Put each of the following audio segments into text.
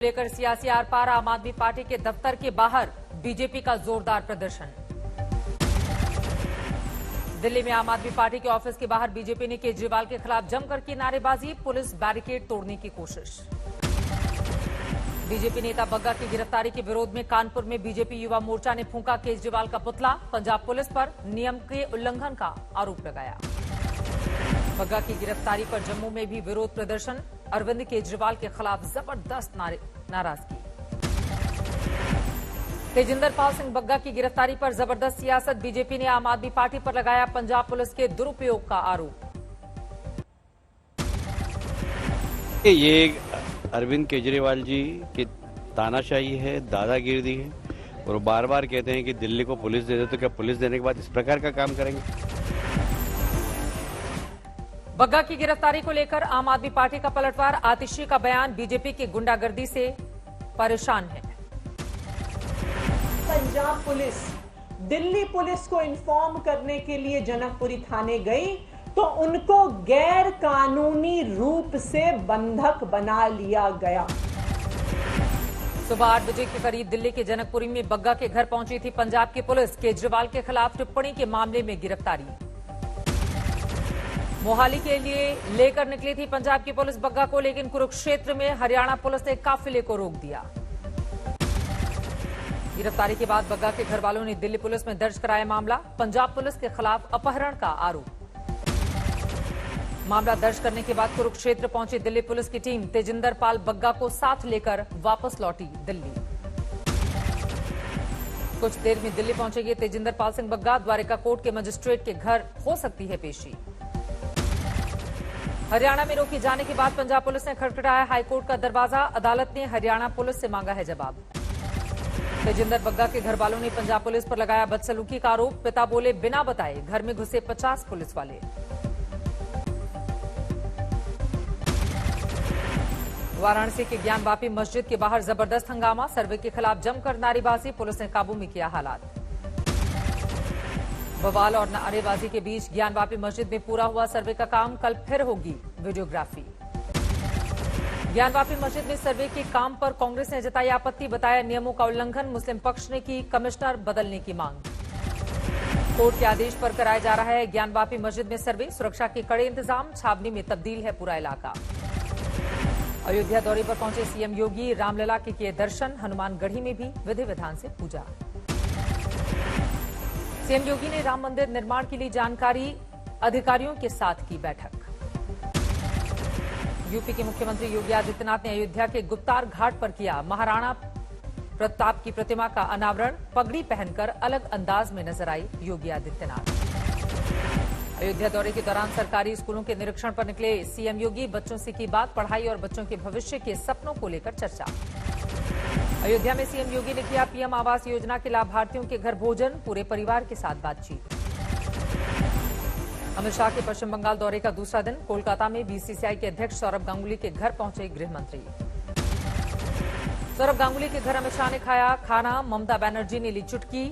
लेकर सियासी आर पार आम आदमी पार्टी के दफ्तर के बाहर बीजेपी का जोरदार प्रदर्शन। दिल्ली में आम आदमी पार्टी के ऑफिस के बाहर बीजेपी ने केजरीवाल के खिलाफ जमकर की नारेबाजी, पुलिस बैरिकेड तोड़ने की कोशिश। बीजेपी नेता बग्गा की गिरफ्तारी के विरोध में कानपुर में बीजेपी युवा मोर्चा ने फूंका केजरीवाल का पुतला, पंजाब पुलिस पर नियम के उल्लंघन का आरोप लगाया। बग्गा की गिरफ्तारी पर जम्मू में भी विरोध प्रदर्शन, अरविंद केजरीवाल के खिलाफ जबरदस्त नाराजगी। तेजिंदर पाल सिंह बग्गा की गिरफ्तारी पर जबरदस्त सियासत, बीजेपी ने आम आदमी पार्टी पर लगाया पंजाब पुलिस के दुरुपयोग का आरोप। ये अरविंद केजरीवाल जी की तानाशाही है, दादागिरी है और बार बार कहते हैं कि दिल्ली को पुलिस दे दे, तो क्या पुलिस देने के बाद इस प्रकार का काम करेंगे? बग्गा की गिरफ्तारी को लेकर आम आदमी पार्टी का पलटवार, आतिशी का बयान, बीजेपी की गुंडागर्दी से परेशान है। पंजाब पुलिस दिल्ली पुलिस को इन्फॉर्म करने के लिए जनकपुरी थाने गई तो उनको गैर कानूनी रूप से बंधक बना लिया गया। सुबह 8 बजे के करीब दिल्ली के जनकपुरी में बग्गा के घर पहुंची थी पंजाब की पुलिस, केजरीवाल के खिलाफ टिप्पणी के मामले में गिरफ्तारी। मोहाली के लिए लेकर निकली थी पंजाब की पुलिस बग्गा को, लेकिन कुरुक्षेत्र में हरियाणा पुलिस ने काफिले को रोक दिया। गिरफ्तारी के बाद बग्गा के घर वालों ने दिल्ली पुलिस में दर्ज कराया मामला, पंजाब पुलिस के खिलाफ अपहरण का आरोप। मामला दर्ज करने के बाद कुरुक्षेत्र पहुंची दिल्ली पुलिस की टीम, तेजिंदर पाल बग्गा को साथ लेकर वापस लौटी दिल्ली। कुछ देर में दिल्ली पहुंचेंगे तेजिंदर पाल सिंह बग्गा, द्वारिका कोर्ट के मजिस्ट्रेट के घर हो सकती है पेशी। हरियाणा में रोके जाने के बाद पंजाब पुलिस ने खटखटाया हाईकोर्ट का दरवाजा, अदालत ने हरियाणा पुलिस से मांगा है जवाब। तेजिंदर बग्गा के घर वालों ने पंजाब पुलिस पर लगाया बदसलूकी का आरोप, पिता बोले बिना बताए घर में घुसे 50 पुलिस वाले। वाराणसी के ज्ञानवापी मस्जिद के बाहर जबरदस्त हंगामा, सर्वे के खिलाफ जमकर नारेबाजी, पुलिस ने काबू में किया हालात। बवाल और नारेबाजी के बीच ज्ञानवापी मस्जिद में पूरा हुआ सर्वे का काम, कल फिर होगी वीडियोग्राफी। ज्ञानवापी मस्जिद में सर्वे के काम पर कांग्रेस ने जताई आपत्ति, बताया नियमों का उल्लंघन, मुस्लिम पक्ष ने की कमिश्नर बदलने की मांग। कोर्ट के आदेश पर कराया जा रहा है ज्ञानवापी मस्जिद में सर्वे, सुरक्षा के कड़े इंतजाम, छावनी में तब्दील है पूरा इलाका। अयोध्या दौरे पर पहुंचे सीएम योगी, रामलला के किए दर्शन, हनुमानगढ़ी में भी विधि विधान से पूजा। सीएम योगी ने राम मंदिर निर्माण के लिए जानकारी अधिकारियों के साथ की बैठक। यूपी के मुख्यमंत्री योगी आदित्यनाथ ने अयोध्या के गुप्तार घाट पर किया महाराणा प्रताप की प्रतिमा का अनावरण, पगड़ी पहनकर अलग अंदाज में नजर आई योगी आदित्यनाथ। अयोध्या दौरे के दौरान सरकारी स्कूलों के निरीक्षण पर निकले सीएम योगी, बच्चों से की बात, पढ़ाई और बच्चों के भविष्य के सपनों को लेकर चर्चा। अयोध्या में सीएम योगी ने किया पीएम आवास योजना के लाभार्थियों के घर भोजन, पूरे परिवार के साथ बातचीत। अमित शाह के पश्चिम बंगाल दौरे का दूसरा दिन, कोलकाता में बीसीसीआई के अध्यक्ष सौरभ गांगुली के घर पहुंचे गृह मंत्री। सौरभ गांगुली के घर अमित शाह ने खाया खाना, ममता बनर्जी ने ली चुटकी,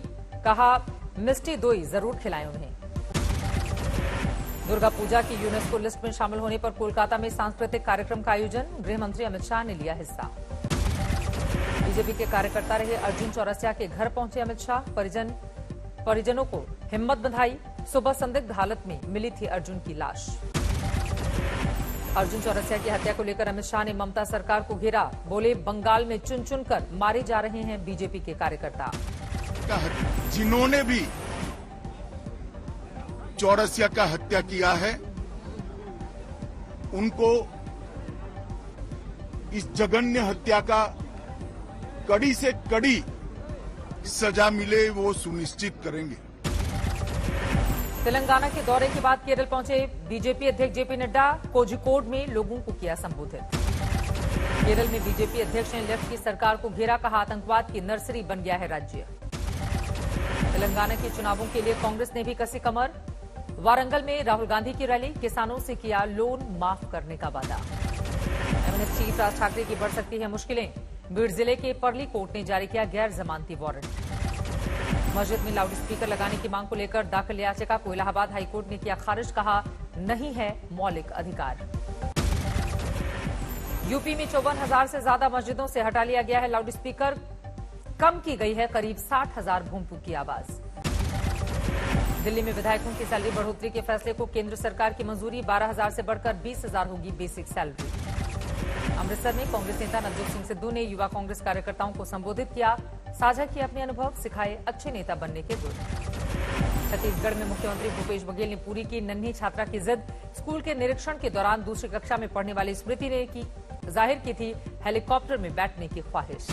कहा मिष्टी दोई जरूर खिलाएं उन्हें। दुर्गा पूजा की यूनेस्को लिस्ट में शामिल होने पर कोलकाता में सांस्कृतिक कार्यक्रम का आयोजन, गृह मंत्री अमित शाह ने लिया हिस्सा। बीजेपी के कार्यकर्ता रहे अर्जुन चौरसिया के घर पहुंचे अमित शाह, परिजनों को हिम्मत बंधाई, सुबह संदिग्ध हालत में मिली थी अर्जुन की लाश। अर्जुन चौरसिया की हत्या को लेकर अमित शाह ने ममता सरकार को घेरा, बोले बंगाल में चुन चुनकर मारे जा रहे हैं बीजेपी के कार्यकर्ता। जिन्होंने भी चौरसिया का हत्या किया है उनको इस जघन्य हत्या का कड़ी से कड़ी सजा मिले, वो सुनिश्चित करेंगे। तेलंगाना के दौरे के बाद केरल पहुंचे बीजेपी अध्यक्ष जेपी नड्डा, कोझिकोड में लोगों को किया संबोधित। केरल में बीजेपी अध्यक्ष ने लेफ्ट की सरकार को घेरा, कहा आतंकवाद की नर्सरी बन गया है राज्य। तेलंगाना के चुनावों के लिए कांग्रेस ने भी कसी कमर, वारंगल में राहुल गांधी की रैली, किसानों से किया लोन माफ करने का वादा। एमएनएस चीफ राज ठाकरे की बढ़ सकती है मुश्किलें, बीड़ जिले के परली कोर्ट ने जारी किया गैर जमानती वारंट। मस्जिद में लाउडस्पीकर लगाने की मांग को लेकर दाखिल याचिका को इलाहाबाद हाईकोर्ट ने किया खारिज, कहा नहीं है मौलिक अधिकार। यूपी में 54,000 से ज्यादा मस्जिदों से हटा लिया गया है लाउड स्पीकर। कम की गई है करीब 60,000 भूमपू की आवाज। दिल्ली में विधायकों की सैलरी बढ़ोतरी के फैसले को केंद्र सरकार की मंजूरी। 12,000 से बढ़कर 20,000 होगी बेसिक सैलरी। अमृतसर में कांग्रेस नेता नवजोत सिंह सिद्धू ने युवा कांग्रेस कार्यकर्ताओं को संबोधित किया। साझा किए अपने अनुभव, सिखाए अच्छे नेता बनने के गुर। छत्तीसगढ़ में मुख्यमंत्री भूपेश बघेल ने पूरी की नन्ही छात्रा की जिद। स्कूल के निरीक्षण के दौरान दूसरी कक्षा में पढ़ने वाली स्मृति ने जाहिर की थी हेलीकॉप्टर में बैठने की ख्वाहिश।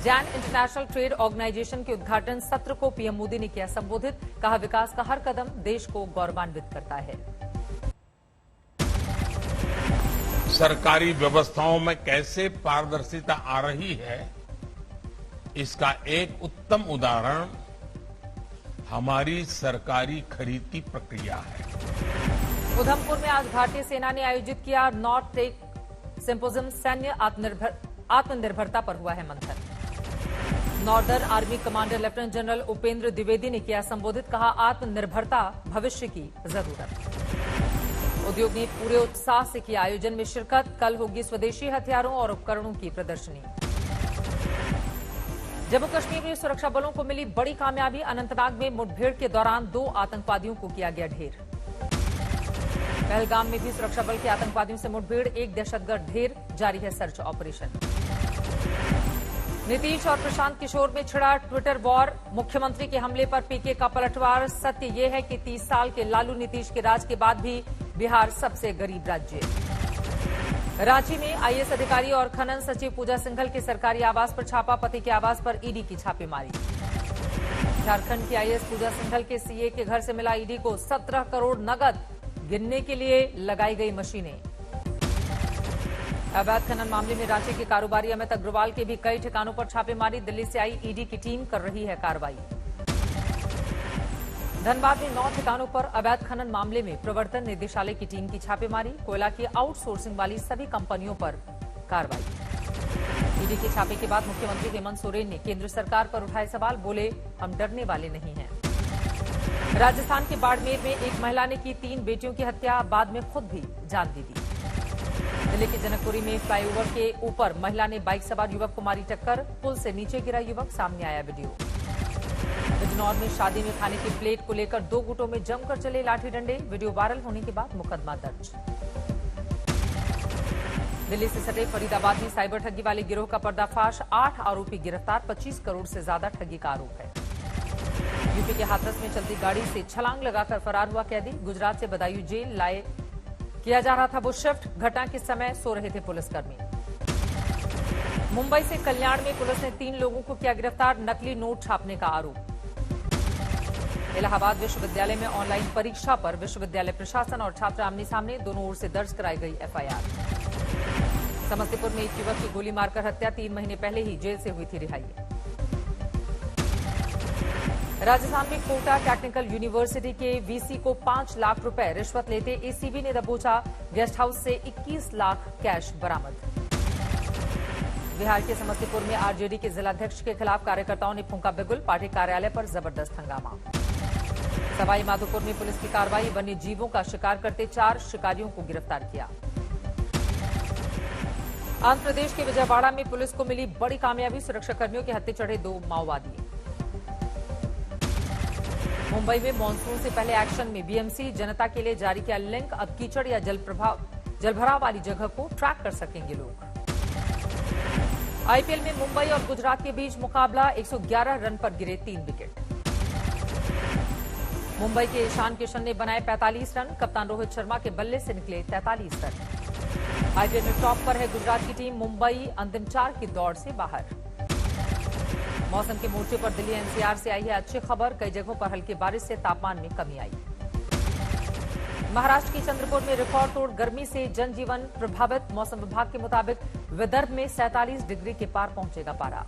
जैन इंटरनेशनल ट्रेड ऑर्गेनाइजेशन के उद्घाटन सत्र को पीएम मोदी ने किया संबोधित। कहा विकास का हर कदम देश को गौरवान्वित करता है। सरकारी व्यवस्थाओं में कैसे पारदर्शिता आ रही है, इसका एक उत्तम उदाहरण हमारी सरकारी खरीद की प्रक्रिया है। उधमपुर में आज भारतीय सेना ने आयोजित किया नॉर्थ टेक सिंपोजियम। सैन्य आत्मनिर्भरता पर हुआ है मंथन। Northern army commander lieutenant general Upendra Dwivedi ने किया संबोधित। कहा आत्मनिर्भरता भविष्य की जरूरत। उद्योग ने पूरे उत्साह से किया आयोजन में शिरकत। कल होगी स्वदेशी हथियारों और उपकरणों की प्रदर्शनी। जम्मू कश्मीर में सुरक्षा बलों को मिली बड़ी कामयाबी। अनंतनाग में मुठभेड़ के दौरान 2 आतंकवादियों को किया गया ढेर। पहलगाम में भी सुरक्षा बल के आतंकवादियों से मुठभेड़। 1 दहशतगर्द ढेर। जारी है सर्च ऑपरेशन। नीतीश और प्रशांत किशोर में छिड़ा ट्विटर वॉर। मुख्यमंत्री के हमले पर पीके का पलटवार। सत्य यह है कि 30 साल के लालू नीतीश के राज के बाद भी बिहार सबसे गरीब राज्य। रांची में आईएएस अधिकारी और खनन सचिव पूजा सिंघल के सरकारी आवास पर छापा। पति के आवास पर ईडी की छापेमारी। झारखंड की आईएएस पूजा सिंघल के सीए के घर से मिला ईडी को 17 करोड़ नकद। गिनने के लिए लगाई गई मशीनें। अवैध खनन मामले में रांची के कारोबारी अमित अग्रवाल के भी कई ठिकानों पर छापेमारी। दिल्ली से आई ईडी की टीम कर रही है कार्रवाई। धनबाद में 9 ठिकानों पर अवैध खनन मामले में प्रवर्तन निदेशालय की टीम की छापेमारी। कोयला की आउटसोर्सिंग वाली सभी कंपनियों पर कार्रवाई। ईडी के छापे के बाद मुख्यमंत्री हेमंत सोरेन ने केंद्र सरकार पर उठाए सवाल। बोले हम डरने वाले नहीं हैं। राजस्थान के बाड़मेर में एक महिला ने की 3 बेटियों की हत्या। बाद में खुद भी जान दे दी। दिल्ली के जनकपुरी में फ्लाईओवर के ऊपर महिला ने बाइक सवार युवक को मारी टक्कर। पुल से नीचे गिरा युवक। सामने आया वीडियो। बिजनौर में शादी में खाने की प्लेट को लेकर 2 गुटों में जमकर चले लाठी डंडे। वीडियो वायरल होने के बाद मुकदमा दर्ज। दिल्ली से सटे फरीदाबाद में साइबर ठगी वाले गिरोह का पर्दाफाश। 8 आरोपी गिरफ्तार। 25 करोड़ से ज्यादा ठगी का आरोप है। यूपी के हाथरस में चलती गाड़ी से छलांग लगाकर फरार हुआ कैदी। गुजरात से बदायूं जेल लाए किया जा रहा था वो शिफ्ट। घटना के समय सो रहे थे पुलिसकर्मी। मुंबई से कल्याण में पुलिस ने 3 लोगों को किया गिरफ्तार। नकली नोट छापने का आरोप। इलाहाबाद विश्वविद्यालय में ऑनलाइन परीक्षा पर विश्वविद्यालय प्रशासन और छात्र आमने सामने। दोनों ओर से दर्ज कराई गई एफआईआर। समस्तीपुर में एक युवक की गोली मारकर हत्या। 3 महीने पहले ही जेल से हुई थी रिहाई। राजस्थान में कोटा टेक्निकल यूनिवर्सिटी के वीसी को 5 लाख रुपए रिश्वत लेते एसीबी ने दबोचा। गेस्ट हाउस से 21 लाख कैश बरामद। बिहार के समस्तीपुर में आरजेडी के जिलाध्यक्ष के खिलाफ कार्यकर्ताओं ने फूंका बिगुल। पार्टी कार्यालय पर जबरदस्त हंगामा। सवाई माधोपुर में पुलिस की कार्रवाई। वन्य जीवों का शिकार करते 4 शिकारियों को गिरफ्तार किया। आंध्र प्रदेश के विजयवाड़ा में पुलिस को मिली बड़ी कामयाबी। सुरक्षाकर्मियों के हत्थे चढ़े 2 माओवादी। मुंबई में मानसून से पहले एक्शन में बीएमसी। जनता के लिए जारी किया लिंक। अब कीचड़ या जलभराव वाली जगह को ट्रैक कर सकेंगे लोग। आईपीएल में मुंबई और गुजरात के बीच मुकाबला। 111 रन पर गिरे 3 विकेट। मुंबई के ईशान किशन ने बनाए 45 रन। कप्तान रोहित शर्मा के बल्ले से निकले 43 रन। आईपीएल में टॉप पर है गुजरात की टीम। मुंबई अंतिम 4 की दौड़ से बाहर। मौसम के मोर्चे पर दिल्ली एनसीआर से आई है अच्छी खबर। कई जगहों पर हल्की बारिश से तापमान में कमी आई। महाराष्ट्र के चंद्रपुर में रिकॉर्ड तोड़ गर्मी से जनजीवन प्रभावित। मौसम विभाग के मुताबिक विदर्भ में 47 डिग्री के पार पहुंचेगा पारा।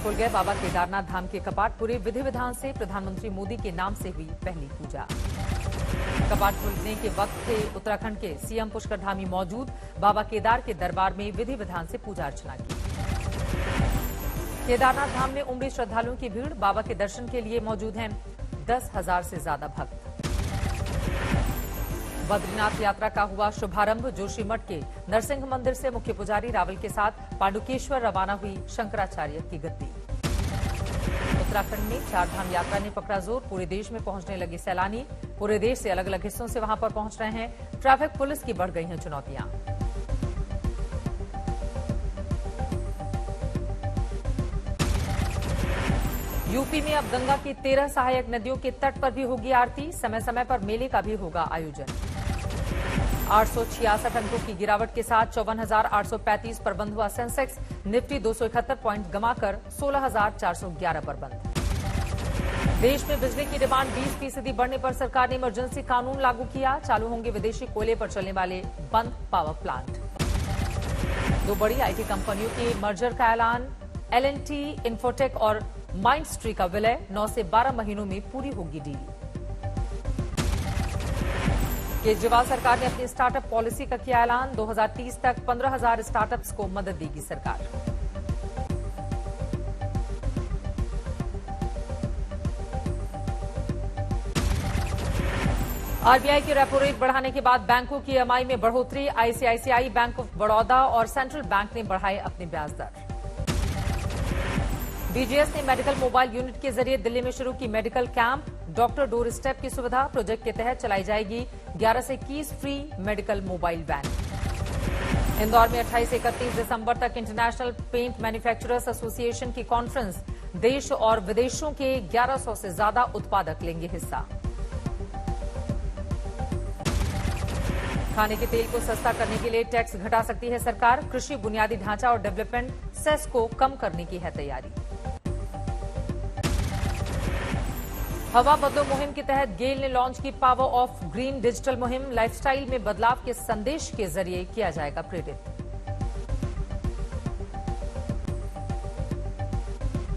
खुल गए बाबा केदारनाथ धाम के कपाट। पूरे विधि विधान से प्रधानमंत्री मोदी के नाम से हुई पहली पूजा। कपाट खुलने के वक्त थे उत्तराखंड के सीएम पुष्कर धामी मौजूद। बाबा केदार के दरबार में विधि विधान से पूजा अर्चना की। केदारनाथ धाम में उमड़ी श्रद्धालुओं की भीड़। बाबा के दर्शन के लिए मौजूद हैं 10,000 से ज्यादा भक्त। बद्रीनाथ यात्रा का हुआ शुभारंभ। जोशीमठ के नरसिंह मंदिर से मुख्य पुजारी रावल के साथ पांडुकेश्वर रवाना हुई शंकराचार्य की गद्दी। उत्तराखंड में चारधाम यात्रा ने पकड़ा जोर। पूरे देश में पहुंचने लगे सैलानी। पूरे देश से अलग अलग हिस्सों से वहां पर पहुंच रहे हैं। ट्रैफिक पुलिस की बढ़ गई हैं चुनौतियां। यूपी में अब गंगा की 13 सहायक नदियों के तट पर भी होगी आरती। समय समय पर मेले का भी होगा आयोजन। 866 अंकों की गिरावट के साथ 54,835 पर बंद हुआ सेंसेक्स। निफ्टी 271 पॉइंट गंवाकर 16,411 पर बंद। देश में बिजली की डिमांड 20% बढ़ने पर सरकार ने इमरजेंसी कानून लागू किया। चालू होंगे विदेशी कोयले पर चलने वाले बंद पावर प्लांट। दो बड़ी आईटी कंपनियों के मर्जर का ऐलान। L&T इन्फोटेक और माइंडस्ट्री का विलय। 9 से 12 महीनों में पूरी होगी डील। केजरीवाल सरकार ने अपनी स्टार्टअप पॉलिसी का किया ऐलान। 2030 तक 15,000 स्टार्टअप्स को मदद देगी सरकार। आरबीआई की रेपो रेट बढ़ाने के बाद बैंकों की ईएमआई में बढ़ोतरी। आईसीआईसीआई, बैंक ऑफ बड़ौदा और सेंट्रल बैंक ने बढ़ाए अपने ब्याज दर। बीजीएस ने मेडिकल मोबाइल यूनिट के जरिए दिल्ली में शुरू की medical camp. Doctor door step की सुविधा। प्रोजेक्ट के तहत चलाई जाएगी 11 से 21 free medical mobile van. Indore में 28 से 31 दिसंबर तक इंटरनेशनल पेंट मैन्युफैक्चरर्स एसोसिएशन की कॉन्फ्रेंस। देश और विदेशों के 1100 से ज्यादा उत्पादक लेंगे हिस्सा। खाने के तेल को सस्ता करने के लिए टैक्स घटा सकती है सरकार। कृषि बुनियादी ढांचा और डेवलपमेंट सेस को कम करने की है तैयारी। हवा बदलो मुहिम के तहत गेल ने लॉन्च की पावर ऑफ ग्रीन डिजिटल मुहिम। लाइफस्टाइल में बदलाव के संदेश के जरिए किया जाएगा प्रेरित।